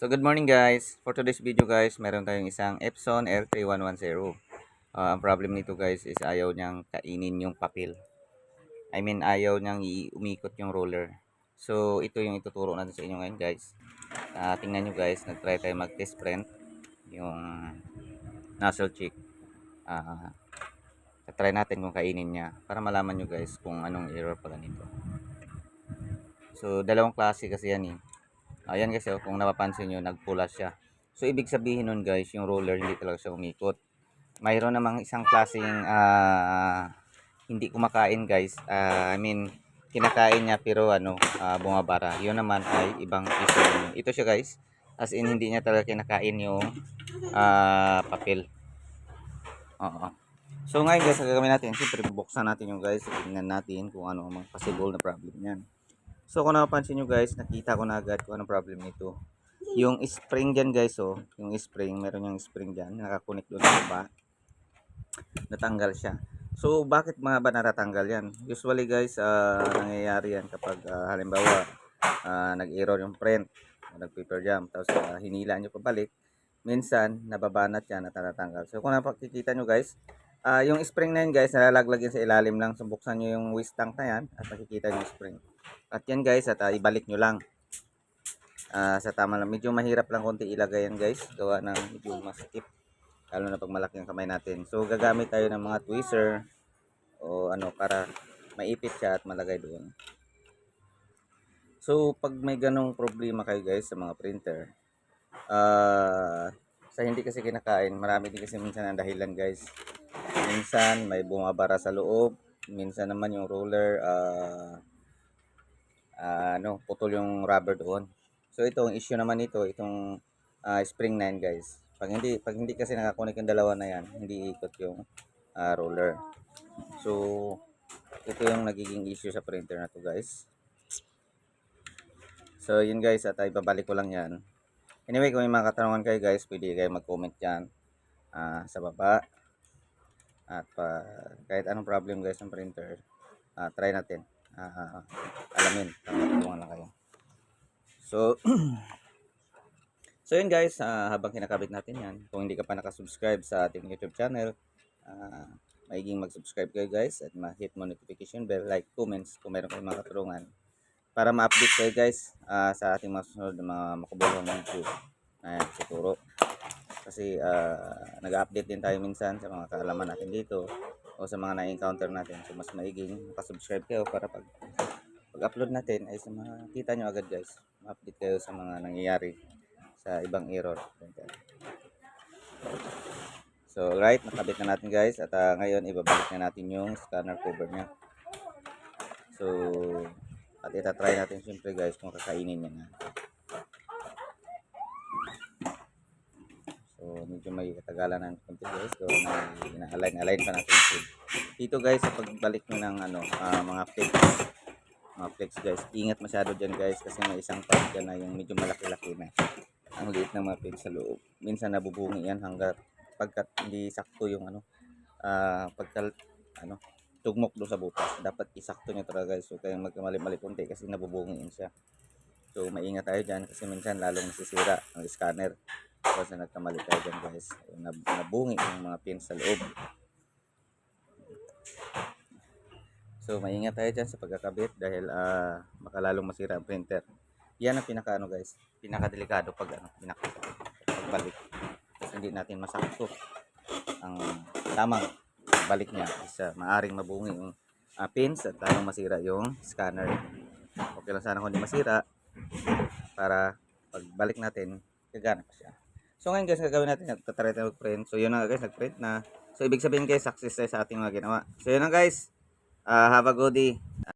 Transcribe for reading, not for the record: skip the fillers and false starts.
So good morning guys. For today's video guys, meron tayong isang Epson L3110. Ang problem nito guys is ayaw niyang kainin yung papel. Ayaw niyang umikot yung roller. So ito yung ituturo natin sa inyo ngayon guys. Tingnan nyo guys, nag-try tayo mag-test print yung nozzle check. Try natin kung kainin niya para malaman nyo guys kung anong error pala nito. So dalawang klase kasi yan eh. Ayan guys, kung napapansin nyo, nagpula siya. So, ibig sabihin nun guys, yung roller hindi talaga siya umikot. Mayroon namang isang klaseng hindi kumakain guys. Kinakain niya pero bumabara. Yun naman ay ibang issue. Ito siya guys, as in hindi niya talaga kinakain yung papel. Oo. So, ngayon guys, ang gagawin natin, siyempre bubuksan natin yung guys. Tingnan natin kung ano ang possible na problem niyan. So kung napapansin nyo guys, nakita ko na agad kung anong problem nito. Yung spring dyan guys, yung spring, meron yung spring dyan, nakakunik doon sa baba. Natanggal siya. So bakit mga ba natatanggal yan? Usually guys, nangyayari yan kapag halimbawa, nag-error yung print, nag-paper jam, tapos hinila nyo pabalik, minsan nababanat yan at natatanggal. So kung napakikita nyo guys, yung spring na yun guys, nalalaglag yan sa ilalim lang. So buksan nyo yung waste tank na yan at makikita nyo yung spring. At yan guys, at ibalik nyo lang sa tama lang. Medyo mahirap lang konti ilagay yan guys. Gawa ng medyo masikip. Lalo na pag malaki ang kamay natin. So gagamit tayo ng mga tweezer o para maipit siya at malagay doon. So pag may ganong problema kayo guys sa mga printer, sa hindi kasi kinakain, marami din kasi minsan ang dahilan guys. Minsan may bumabara sa loob. Minsan naman yung roller putol yung rubber doon. So itong issue naman nito, itong spring 9 guys. Pag hindi kasi nakakunik yung dalawa na yan, hindi ikot yung roller. So ito yung nagiging issue sa printer na to guys. So yun guys, at ibabalik ko lang yan. Anyway, kung may mga katanungan kayo guys, pwede kayo mag-comment dyan sa baba. At kahit anong problem guys ng printer, try natin. Alamin, tulungan lang kayo. So, so yun guys, habang kinakabit natin yan, kung hindi ka pa nakasubscribe sa ating YouTube channel, maiging mag-subscribe kayo guys at ma-hit mo notification bell, like, comments kung meron kayong mga katanungan para ma-update kayo guys sa ating mga susunod na mga makabuluhang video na tuturo. Kasi nag-update din tayo minsan sa mga kaalaman natin dito o sa mga na-encounter natin. So mas maiging makasubscribe kayo para pag-upload natin ay makita nyo agad guys. Ma-update kayo sa mga nangyayari sa ibang error. So right, nakabit na natin guys at ngayon ibabalik na natin yung scanner cover nya. So at itatry natin siyempre guys kung kakainin niya na. So medyo may katagalan ng konti guys. So ina-align pa natin ito. Dito guys sa pagbalik nyo ng mga flex guys, ingat masyado dyan guys kasi may isang part dyan na yung medyo malaki-laki na. Ang liit ng mga flex sa loob. Minsan nabubungi yan hanggat pagkat hindi sakto yung tugmok doon sa butas. Dapat isakto nyo talaga guys. So kaya magkamali-mali konti kasi nabubungiin siya. So maingat tayo dyan kasi minsan lalong nasisira ang scanner. Kasi nagkamali tayo dyan guys. Nabungi yung mga pins sa loob. So maingat tayo dyan sa pagkakabit dahil makalalong masira ang printer. Yan ang guys, pinakadelikado pag pagbalik. Kasi hindi natin masakto ang tamang balik niya. Isa maaring mabungi yung pins at lalong masira yung scanner. Okay lang sana kung hindi masira para pagbalik natin gagana pa siya. So ngayon guys, gagawin natin, nagtatry tayo mag-print. So yun na guys, nag-print na. So ibig sabihin guys, success tayo sa ating mga ginawa. So yun na guys, have a good day.